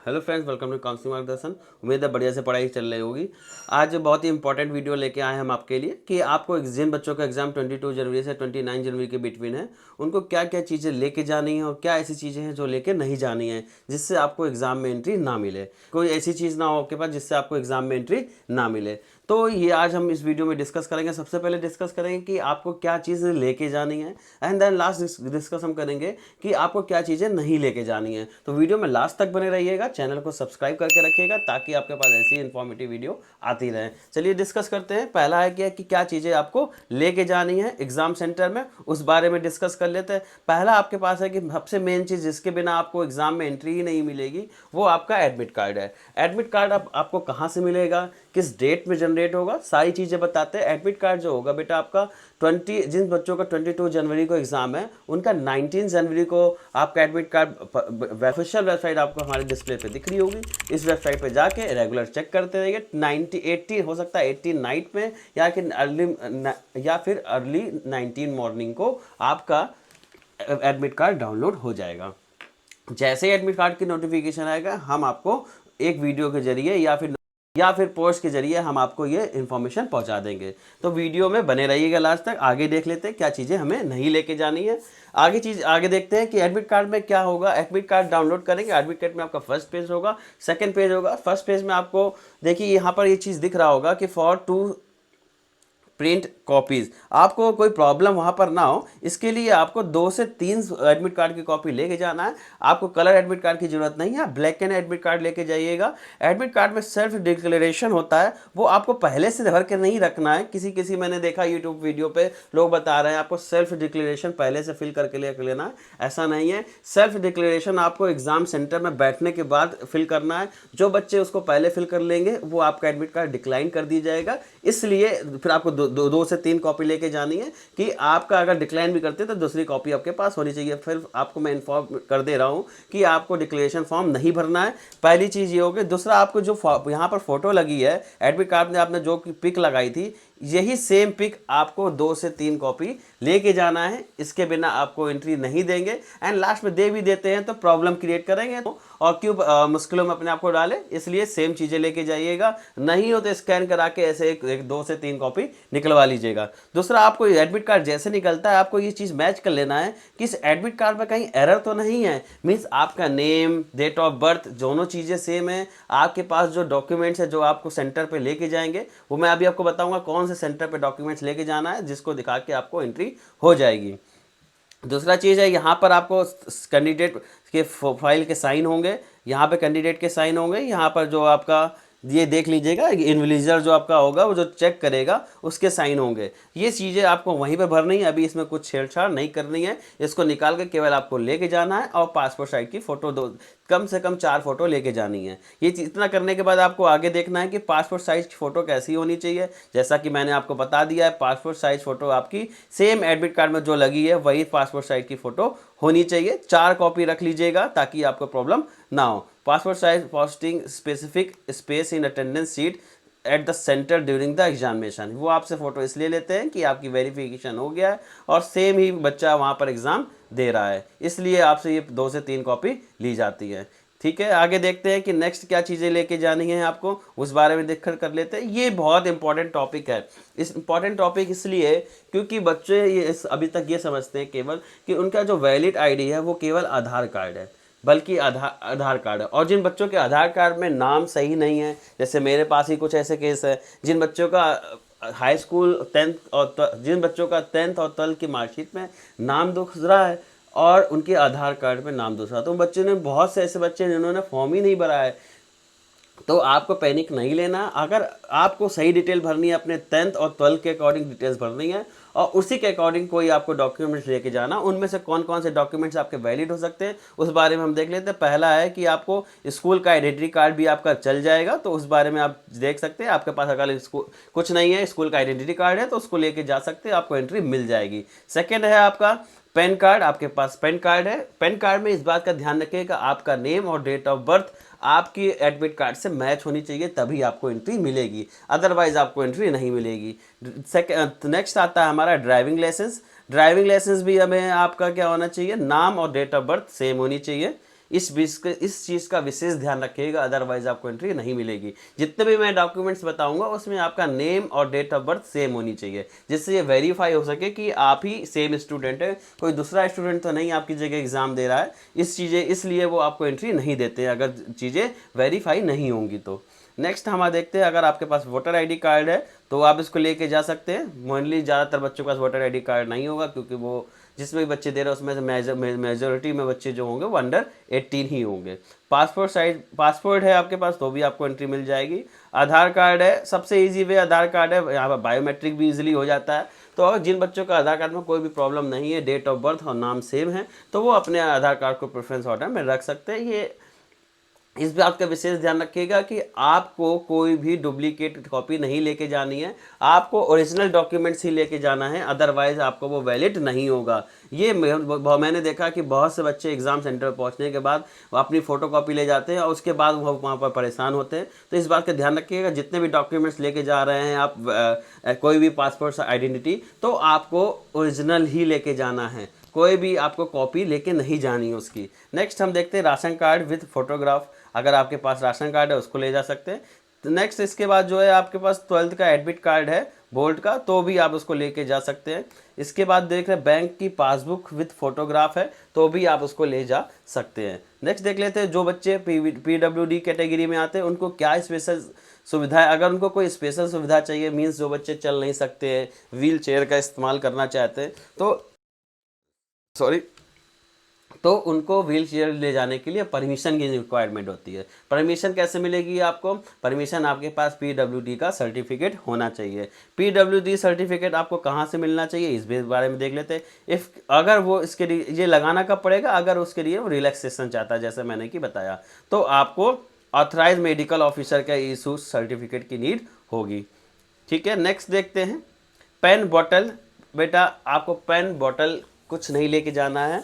Hello friends, welcome to counselling मार्गदर्शन। उम्मीद है बढ़िया से पढ़ाई चल रही होगी। आज बहुत ही इंपॉर्टेंट वीडियो लेके आए हैं हम आपके लिए कि आपको जिन बच्चों का एग्जाम 22 जनवरी से 29 जनवरी के बिटवीन है, उनको क्या क्या चीज़ें लेके जानी है और क्या ऐसी चीज़ें हैं जो लेके नहीं जानी है जिससे आपको एग्जाम में एंट्री ना मिले। कोई ऐसी चीज़ ना हो आपके पास जिससे आपको एग्जाम में एंट्री ना मिले। तो ये आज हम इस वीडियो में डिस्कस करेंगे। सबसे पहले डिस्कस करेंगे कि आपको क्या चीज़ लेके जानी है, एंड देन लास्ट डिस्कस हम करेंगे कि आपको क्या चीज़ें नहीं लेके जानी है। तो वीडियो में लास्ट तक बने रहिएगा, चैनल को सब्सक्राइब करके रखिएगा ताकि आपके पास ऐसी इन्फॉर्मेटिव वीडियो आती रहे। चलिए डिस्कस करते हैं। पहला है कि क्या चीज़ें आपको लेके जानी है एग्जाम सेंटर में, उस बारे में डिस्कस कर लेते हैं। पहला आपके पास है कि सबसे मेन चीज़ जिसके बिना आपको एग्जाम में एंट्री ही नहीं मिलेगी, वो आपका एडमिट कार्ड है। एडमिट कार्ड आपको कहाँ से मिलेगा, किस डेट में जनरेट होगा, सारी चीज़ें बताते हैं। एडमिट कार्ड जो होगा बेटा आपका जिन बच्चों का 22 जनवरी को एग्जाम है, उनका 19 जनवरी को आपका एडमिट कार्ड ऑफिशियल वेबसाइट आपको हमारे डिस्प्ले पे दिख रही होगी। इस वेबसाइट पे जाके रेगुलर चेक करते रहिए। 80 हो सकता है 80 नाइट में या फिर अर्ली 19 मॉर्निंग को आपका एडमिट कार्ड डाउनलोड हो जाएगा। जैसे ही एडमिट कार्ड की नोटिफिकेशन आएगा, हम आपको एक वीडियो के जरिए या फिर पोस्ट के जरिए हम आपको ये इन्फॉर्मेशन पहुंचा देंगे। तो वीडियो में बने रहिएगा लास्ट तक। आगे देख लेते हैं क्या चीज़ें हमें नहीं लेके जानी है। आगे देखते हैं कि एडमिट कार्ड में क्या होगा। एडमिट कार्ड डाउनलोड करेंगे, एडमिट कार्ड में आपका फर्स्ट पेज होगा, सेकंड पेज होगा। फर्स्ट पेज में आपको देखिए यहाँ पर ये चीज़ दिख रहा होगा कि फॉर टू प्रिंट कॉपीज। आपको कोई प्रॉब्लम वहाँ पर ना हो, इसके लिए आपको 2 से 3 एडमिट कार्ड की कॉपी लेके जाना है। आपको कलर एडमिट कार्ड की जरूरत नहीं है, ब्लैक एंड एडमिट कार्ड लेके जाइएगा। एडमिट कार्ड में सेल्फ डिक्लेरेशन होता है, वो आपको पहले से भर के नहीं रखना है। किसी मैंने देखा यूट्यूब वीडियो पे लोग बता रहे हैं आपको सेल्फ डिक्लेरेशन पहले से फिल करके लेना है, ऐसा नहीं है। सेल्फ डिक्लेरेशन आपको एग्जाम सेंटर में बैठने के बाद फिल करना है। जो बच्चे उसको पहले फिल कर लेंगे वो आपका एडमिट कार्ड डिक्लाइन कर दी जाएगा। इसलिए फिर आपको दो से 3 कॉपी लेके जानी है कि आपका अगर डिक्लाइन भी करते हैं तो दूसरी कॉपी आपके पास होनी चाहिए। फिर आपको मैं इन्फॉर्म कर दे रहा हूँ कि आपको डिक्लेरेशन फॉर्म नहीं भरना है। पहली चीज़ ये होगी। दूसरा, आपको जो यहाँ पर फोटो लगी है एडमिट कार्ड में, आपने जो पिक लगाई थी, यही सेम पिक आपको 2 से 3 कॉपी लेके जाना है। इसके बिना आपको एंट्री नहीं देंगे, एंड लास्ट में दे भी देते हैं तो प्रॉब्लम क्रिएट करेंगे और क्यों मुश्किलों में अपने आप को डालें। इसलिए सेम चीज़ें लेके जाइएगा। नहीं हो तो स्कैन करा के ऐसे एक 2 से 3 कॉपी निकलवा लीजिएगा। दूसरा, आपको एडमिट कार्ड जैसे निकलता है आपको ये चीज़ मैच कर लेना है कि इस एडमिट कार्ड में कहीं एरर तो नहीं है। मीन्स आपका नेम, डेट ऑफ बर्थ, दोनों चीज़ें सेम है। आपके पास जो डॉक्यूमेंट्स है जो आपको सेंटर पे लेके जाएंगे, वो मैं अभी आपको बताऊंगा कौन से सेंटर पे डॉक्यूमेंट्स लेके जाना है जिसको दिखा के आपको एंट्री हो जाएगी। दूसरा चीज़ है, यहाँ पर आपको कैंडिडेट के फाइल के साइन होंगे, यहाँ पे कैंडिडेट के साइन होंगे। यहाँ पर जो आपका ये देख लीजिएगा, इन्विजिलेटर जो आपका होगा वो जो चेक करेगा उसके साइन होंगे। ये चीज़ें आपको वहीं पे भरनी है। अभी इसमें कुछ छेड़छाड़ नहीं करनी है। इसको निकाल के केवल आपको लेके जाना है और पासपोर्ट साइज की फ़ोटो कम से कम 4 फोटो लेके जानी है। ये इतना करने के बाद आपको आगे देखना है कि पासपोर्ट साइज की फ़ोटो कैसी होनी चाहिए। जैसा कि मैंने आपको बता दिया है, पासपोर्ट साइज फ़ोटो आपकी सेम एडमिट कार्ड में जो लगी है वही पासपोर्ट साइज की फ़ोटो होनी चाहिए। 4 कॉपी रख लीजिएगा ताकि आपको प्रॉब्लम ना हो। Passport size posting specific space in attendance seat at the centre during the examination. वो आपसे फ़ोटो इसलिए लेते हैं कि आपकी वेरिफिकेशन हो गया है और सेम ही बच्चा वहाँ पर एग्ज़ाम दे रहा है, इसलिए आपसे ये 2 से 3 कॉपी ली जाती है। ठीक है, आगे देखते हैं कि नेक्स्ट क्या चीज़ें लेके जानी है आपको, उस बारे में देखकर कर लेते हैं। ये बहुत इंपॉर्टेंट टॉपिक है। इस इंपॉर्टेंट टॉपिक इसलिए क्योंकि बच्चे ये अभी तक ये समझते हैं केवल कि उनका जो वैलिड आईडी है वो केवल आधार कार्ड है, बल्कि आधार कार्ड है। और जिन बच्चों के आधार कार्ड में नाम सही नहीं है, जैसे मेरे पास ही कुछ ऐसे केस है, जिन बच्चों का हाई स्कूल 10th और जिन बच्चों का 10th और 12th की मार्कशीट में नाम दूसरा है और उनके आधार कार्ड में नाम दूसरा, तो बच्चे ने बहुत से ऐसे बच्चे जिन्होंने फॉर्म ही नहीं भरा है। तो आपको पैनिक नहीं लेना। अगर आपको सही डिटेल भरनी है, अपने 10th और 12th के अकॉर्डिंग डिटेल्स भरनी है और उसी के अकॉर्डिंग कोई आपको डॉक्यूमेंट्स लेके जाना। उनमें से कौन कौन से डॉक्यूमेंट्स आपके वैलिड हो सकते हैं उस बारे में हम देख लेते हैं। पहला है कि आपको स्कूल का आइडेंटिटी कार्ड भी आपका चल जाएगा, तो उस बारे में आप देख सकते हैं। आपके पास अगर कुछ नहीं है, स्कूल का आइडेंटिटी कार्ड है, तो उसको लेके जा सकते हैं, आपको एंट्री मिल जाएगी। सेकेंड है आपका पैन कार्ड। आपके पास पैन कार्ड है, पैन कार्ड में इस बात का ध्यान रखिएगा आपका नेम और डेट ऑफ बर्थ आपकी एडमिट कार्ड से मैच होनी चाहिए, तभी आपको एंट्री मिलेगी, अदरवाइज आपको एंट्री नहीं मिलेगी। नेक्स्ट आता है हमारा ड्राइविंग लाइसेंस। ड्राइविंग लाइसेंस भी हमें आपका क्या होना चाहिए, नाम और डेट ऑफ बर्थ सेम होनी चाहिए। इस चीज़ का विशेष ध्यान रखिएगा, अदरवाइज आपको एंट्री नहीं मिलेगी। जितने भी मैं डॉक्यूमेंट्स बताऊंगा उसमें आपका नेम और डेट ऑफ बर्थ सेम होनी चाहिए, जिससे ये वेरीफाई हो सके कि आप ही सेम स्टूडेंट है, कोई दूसरा स्टूडेंट तो नहीं आपकी जगह एग्जाम दे रहा है। इसलिए वो आपको एंट्री नहीं देते अगर चीज़ें वेरीफाई नहीं होंगी तो। नेक्स्ट हम देखते हैं, अगर आपके पास वोटर आईडी कार्ड है तो आप इसको लेके जा सकते हैं। मोस्टली ज़्यादातर बच्चों के पास वोटर आईडी कार्ड नहीं होगा, क्योंकि वो जिसमें भी बच्चे दे रहे हैं उसमें से मेजोरिटी में बच्चे जो होंगे वो अंडर 18 ही होंगे। पासपोर्ट है आपके पास तो भी आपको एंट्री मिल जाएगी। आधार कार्ड है, सबसे इजी वे आधार कार्ड है, यहाँ पर बायोमेट्रिक भी इजीली हो जाता है। तो अगर जिन बच्चों का आधार कार्ड में कोई भी प्रॉब्लम नहीं है, डेट ऑफ बर्थ और नाम सेम है, तो वो अपने आधार कार्ड को प्रेफरेंस ऑर्डर में रख सकते हैं। ये इस बात का विशेष ध्यान रखिएगा कि आपको कोई भी डुप्लीकेट कॉपी नहीं लेके जानी है, आपको ओरिजिनल डॉक्यूमेंट्स ही लेके जाना है, अदरवाइज आपको वो वैलिड नहीं होगा। ये मैंने देखा कि बहुत से बच्चे एग्जाम सेंटर पहुंचने के बाद अपनी फ़ोटोकॉपी ले जाते हैं और उसके बाद वो वहाँ पर परेशान होते हैं। तो इस बात का ध्यान रखिएगा, जितने भी डॉक्यूमेंट्स लेके जा रहे हैं आप, कोई भी पासपोर्ट आइडेंटिटी, तो आपको ओरिजिनल ही लेके जाना है, कोई भी आपको कॉपी लेके नहीं जानी है उसकी। नेक्स्ट हम देखते हैं राशन कार्ड विद फोटोग्राफ। अगर आपके पास राशन कार्ड है उसको ले जा सकते हैं। तो नेक्स्ट इसके बाद जो है आपके पास 12th का एडमिट कार्ड है बोर्ड का, तो भी आप उसको लेके जा सकते हैं। इसके बाद देख रहे हैं बैंक की पासबुक विद फोटोग्राफ है, तो भी आप उसको ले जा सकते हैं। नेक्स्ट देख लेते हैं जो बच्चे PWD कैटेगरी में आते हैं उनको क्या स्पेशल सुविधा है। अगर उनको कोई स्पेशल सुविधा चाहिए, मीन्स जो बच्चे चल नहीं सकते हैं, व्हील चेयर का इस्तेमाल करना चाहते हैं, तो उनको व्हील चेयर ले जाने के लिए परमिशन की रिक्वायरमेंट होती है। परमिशन कैसे मिलेगी आपको? परमिशन आपके पास PWD का सर्टिफिकेट होना चाहिए। PWD सर्टिफिकेट आपको कहाँ से मिलना चाहिए, इस बारे में देख लेते हैं। अगर वो इसके लिए ये लगाना कब पड़ेगा, अगर उसके लिए वो रिलैक्सेशन चाहता है, जैसे मैंने कि बताया, तो आपको ऑथराइज मेडिकल ऑफिसर का इशू सर्टिफिकेट की नीड होगी। ठीक है, नेक्स्ट देखते हैं पेन बॉटल। बेटा आपको पेन बॉटल कुछ नहीं लेके जाना है।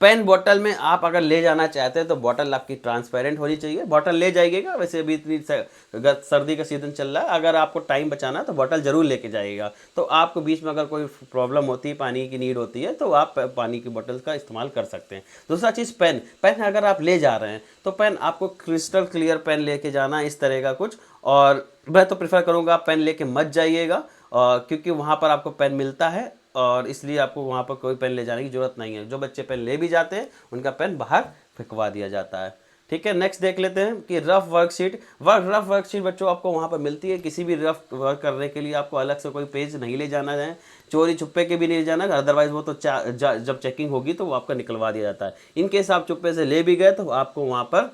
पेन बॉटल में आप अगर ले जाना चाहते हैं तो बॉटल आपकी ट्रांसपेरेंट होनी चाहिए। बॉटल ले जाइएगा, वैसे अभी इतनी सर्दी का सीजन चल रहा है, अगर आपको टाइम बचाना है तो बॉटल जरूर लेके जाइएगा। तो आपको बीच में अगर कोई प्रॉब्लम होती है, पानी की नीड होती है, तो आप पानी की बॉटल का इस्तेमाल कर सकते हैं। दूसरा चीज़ पेन अगर आप ले जा रहे हैं तो पेन आपको क्रिस्टल क्लियर पेन लेके जाना, इस तरह का कुछ। और मैं तो प्रेफर करूँगा पेन लेके मत जाइएगा, क्योंकि वहाँ पर आपको पेन मिलता है और इसलिए आपको वहाँ पर कोई पेन ले जाने की ज़रूरत नहीं है। जो बच्चे पेन ले भी जाते हैं उनका पेन बाहर फेंकवा दिया जाता है। ठीक है, नेक्स्ट देख लेते हैं कि रफ वर्कशीट बच्चों आपको वहाँ पर मिलती है। किसी भी रफ वर्क करने के लिए आपको अलग से कोई पेज नहीं ले जाना है, चोरी छुपे के भी नहीं ले जाना, अदरवाइज वो तो जब चेकिंग होगी तो वो आपका निकलवा दिया जाता है। इनकेस आप चुप्पे से ले भी गए तो आपको वहाँ पर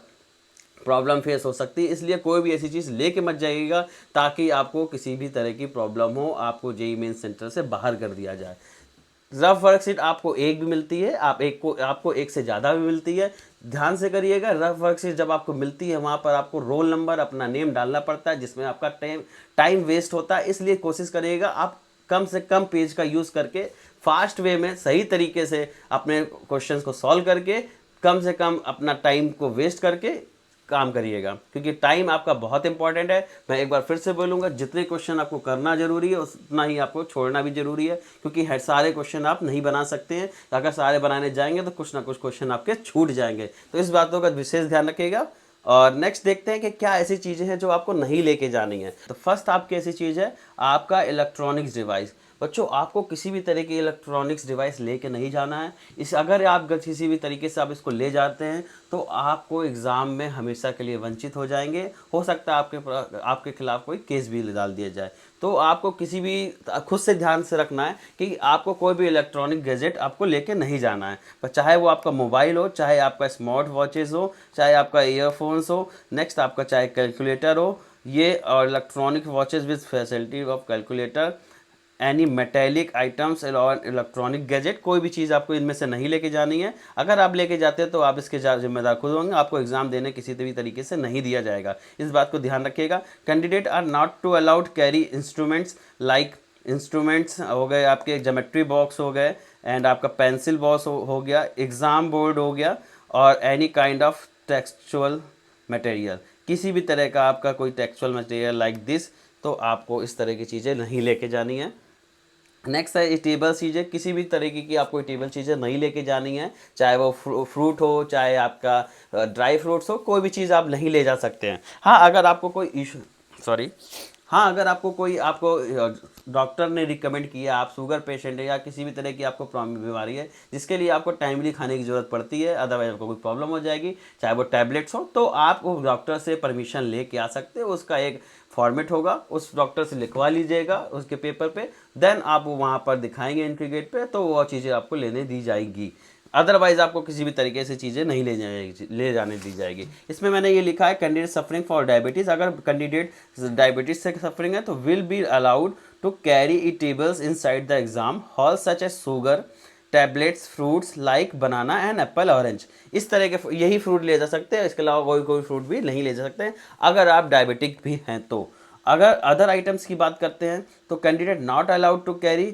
प्रॉब्लम फेस हो सकती है, इसलिए कोई भी ऐसी चीज़ लेके मत जाइएगा ताकि आपको किसी भी तरह की प्रॉब्लम हो, आपको जेईई मेन सेंटर से बाहर कर दिया जाए। रफ वर्कशीट आपको एक भी मिलती है, आपको एक से ज़्यादा भी मिलती है। ध्यान से करिएगा, रफ वर्कशीट जब आपको मिलती है वहाँ पर आपको रोल नंबर, अपना नेम डालना पड़ता है, जिसमें आपका टाइम वेस्ट होता है। इसलिए कोशिश करिएगा आप कम से कम पेज का यूज़ करके फास्ट वे में सही तरीके से अपने क्वेश्चंस को सॉल्व करके, कम से कम अपना टाइम को वेस्ट करके काम करिएगा, क्योंकि टाइम आपका बहुत इंपॉर्टेंट है। मैं एक बार फिर से बोलूँगा, जितने क्वेश्चन आपको करना जरूरी है उतना ही आपको छोड़ना भी जरूरी है, क्योंकि हर सारे क्वेश्चन आप नहीं बना सकते हैं। अगर सारे बनाने जाएंगे तो कुछ ना कुछ क्वेश्चन आपके छूट जाएंगे, तो इस बातों का विशेष ध्यान रखिएगा। और नेक्स्ट देखते हैं कि क्या ऐसी चीज़ें हैं जो आपको नहीं लेके जानी है। तो फर्स्ट आपकी ऐसी चीज़ है आपका इलेक्ट्रॉनिक्स डिवाइस। बच्चों आपको किसी भी तरह की इलेक्ट्रॉनिक्स डिवाइस लेके नहीं जाना है। अगर आप किसी भी तरीके से आप इसको ले जाते हैं तो आपको एग्ज़ाम में हमेशा के लिए वंचित हो जाएंगे। हो सकता है आपके खिलाफ कोई केस भी डाल दिया जाए। तो आपको किसी भी खुद से ध्यान से रखना है कि आपको कोई भी इलेक्ट्रॉनिक गैजेट आपको लेके नहीं जाना है, पर चाहे वो आपका मोबाइल हो, चाहे आपका स्मार्ट वॉचेस हो, चाहे आपका ईयरफोन्स हो, नेक्स्ट आपका चाहे कैलकुलेटर हो, ये और electronic watches with facility of calculator, any metallic items और इलेक्ट्रॉनिक गैजेट, कोई भी चीज़ आपको इनमें से नहीं लेके जानी है। अगर आप लेके जाते हैं तो आप इसके जिम्मेदार खुद होंगे, आपको एग्जाम देने किसी भी तरीके से नहीं दिया जाएगा। इस बात को ध्यान रखिएगा। Candidate are not to allowed carry instruments like instruments हो गए, आपके ज्योमेट्री बॉक्स हो गए, एंड आपका पेंसिल बॉक्स हो गया, एग्ज़ाम बोर्ड हो गया, और any kind of textual material, किसी भी तरह का आपका कोई टेक्सचुअल मटेरियल लाइक दिस, तो आपको इस तरह की चीज़ें नहीं लेके जानी है। नेक्स्ट है टेबल चीज़ें, किसी भी तरीके की आपको टेबल चीज़ें नहीं लेके जानी है, चाहे वो फ्रूट हो, चाहे आपका ड्राई फ्रूट्स हो, कोई भी चीज़ आप नहीं ले जा सकते हैं। हाँ, अगर आपको कोई इशू, सॉरी, हाँ, अगर आपको कोई आपको डॉक्टर ने रिकमेंड किया, आप शुगर पेशेंट है या किसी भी तरह की आपको बीमारी है जिसके लिए आपको टाइमली खाने की ज़रूरत पड़ती है, अदरवाइज आपको कोई प्रॉब्लम हो जाएगी, चाहे वो टैबलेट्स हो, तो आप वो डॉक्टर से परमिशन लेके आ सकते हो। उसका एक फॉर्मेट होगा, उस डॉक्टर से लिखवा लीजिएगा उसके पेपर पे, देन आप वहाँ पर दिखाएंगे एंट्री गेट पे, तो वो चीज़ें आपको लेने दी जाएगी। अदरवाइज आपको किसी भी तरीके से चीज़ें नहीं ले जाने दी जाएगी। इसमें मैंने ये लिखा है कैंडिडेट सफरिंग फॉर डायबिटीज़, अगर कैंडिडेट डायबिटीज़ से सफरिंग है तो will be allowed to carry eatables inside the exam hall such as sugar, tablets, fruits like banana and apple, orange. इस तरह के यही फ्रूट ले जा सकते हैं, इसके अलावा कोई फ्रूट भी नहीं ले जा सकते हैं अगर आप डायबिटिक भी हैं तो। अगर अदर आइटम्स की बात करते हैं तो candidate not allowed to carry,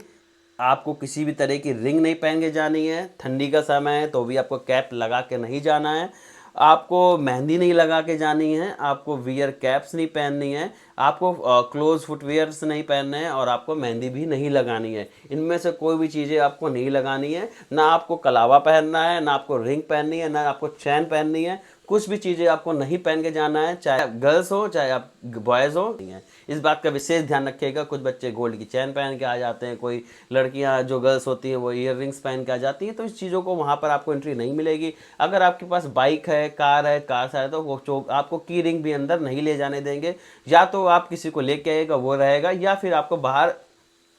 आपको किसी भी तरह की रिंग नहीं पहन के जानी है, ठंडी का समय है तो भी आपको कैप लगा के नहीं जाना है, आपको मेहंदी नहीं लगा के जानी है, आपको वियर कैप्स नहीं पहननी है, आपको क्लोज फुटवेयर्स नहीं पहनने हैं, और आपको मेहंदी भी नहीं लगानी है। इनमें से कोई भी चीज़ें आपको नहीं लगानी है, ना आपको कलावा पहनना है, ना आपको रिंग पहननी है, ना आपको चैन पहननी है, कुछ भी चीज़ें आपको नहीं पहन के जाना है, चाहे आप गर्ल्स हो चाहे आप बॉयज़ हो। नहीं है, इस बात का विशेष ध्यान रखिएगा। कुछ बच्चे गोल्ड की चैन पहन के आ जाते हैं, कोई लड़कियां जो गर्ल्स होती हैं वो ईयर रिंग्स पहन के आ जाती हैं, तो इस चीज़ों को वहाँ पर आपको एंट्री नहीं मिलेगी। अगर आपके पास बाइक है, कार है तो वो आपको की रिंग भी अंदर नहीं ले जाने देंगे, या तो आप किसी को लेके आइएगा वो रहेगा, या फिर आपको बाहर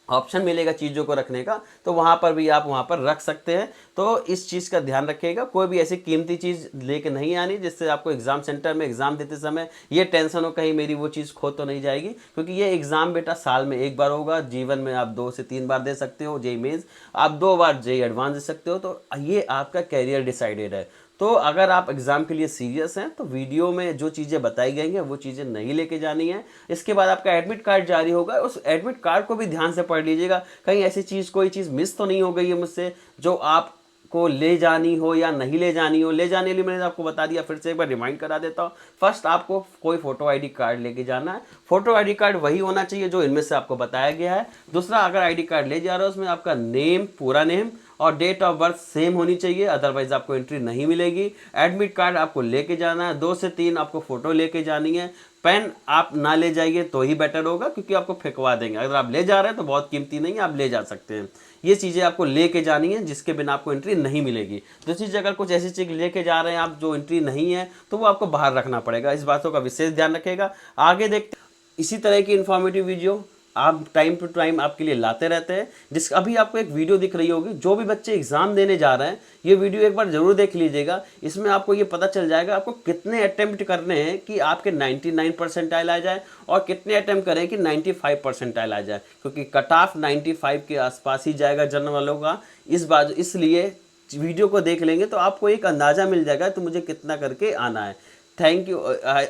ऑप्शन मिलेगा चीज़ों को रखने का, तो वहाँ पर भी आप वहाँ पर रख सकते हैं। तो इस चीज़ का ध्यान रखिएगा, कोई भी ऐसी कीमती चीज़ लेके नहीं आनी जिससे आपको एग्ज़ाम सेंटर में एग्ज़ाम देते समय ये टेंशन हो कहीं मेरी वो चीज़ खो तो नहीं जाएगी, क्योंकि ये एग्ज़ाम बेटा साल में एक बार होगा, जीवन में आप 2 से 3 बार दे सकते हो। जेई मेंस आप 2 बार जेई एडवांस दे सकते हो, तो ये आपका कैरियर डिसाइडेड है। तो अगर आप एग्ज़ाम के लिए सीरियस हैं तो वीडियो में जो चीज़ें बताई गई हैं वो चीज़ें नहीं लेके जानी है। इसके बाद आपका एडमिट कार्ड जारी होगा, उस एडमिट कार्ड को भी ध्यान से पढ़ लीजिएगा, कहीं ऐसी चीज़ कोई चीज़ मिस तो नहीं हो गई है मुझसे जो आप को ले जानी हो या नहीं ले जानी हो। ले जाने के लिए मैंने आपको बता दिया, फिर से एक बार रिमाइंड करा देता हूँ। फर्स्ट आपको कोई फोटो आईडी कार्ड लेके जाना है, फोटो आईडी कार्ड वही होना चाहिए जो इनमें से आपको बताया गया है। दूसरा, अगर आईडी कार्ड ले जा रहे हो उसमें आपका नेम, पूरा नेम और डेट ऑफ बर्थ सेम होनी चाहिए, अदरवाइज आपको एंट्री नहीं मिलेगी। एडमिट कार्ड आपको लेके जाना है, 2 से 3 आपको फोटो लेके जानी है। पेन आप ना ले जाइए तो ही बेटर होगा, क्योंकि आपको फेंकवा देंगे। अगर आप ले जा रहे हैं तो बहुत कीमती नहीं है, आप ले जा सकते हैं। ये चीज़ें आपको लेके जानी है जिसके बिना आपको एंट्री नहीं मिलेगी। दूसरी चीज़, अगर कुछ ऐसी चीज़ लेके जा रहे हैं आप जो एंट्री नहीं है तो वो आपको बाहर रखना पड़ेगा। इस बातों का विशेष ध्यान रखिएगा। आगे देखते इसी तरह की इन्फॉर्मेटिव वीडियो आप टाइम टू टाइम आपके लिए लाते रहते हैं। जिस अभी आपको एक वीडियो दिख रही होगी, जो भी बच्चे एग्जाम देने जा रहे हैं ये वीडियो एक बार जरूर देख लीजिएगा। इसमें आपको ये पता चल जाएगा आपको कितने अटेम्प्ट करने हैं कि आपके 99 परसेंटाइल आ जाए, और कितने अटेम्प्ट करें कि 95 परसेंटाइल आ जाए, क्योंकि कट ऑफ 95 के आसपास ही जाएगा जनरल वालों का। इस बात इसलिए वीडियो को देख लेंगे तो आपको एक अंदाज़ा मिल जाएगा तो मुझे कितना करके आना है। Thank you.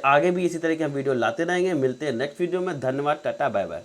आगे भी इसी तरह के हम वीडियो लाते रहेंगे। मिलते हैं नेक्स्ट वीडियो में। धन्यवाद, टाटा, बाय बाय।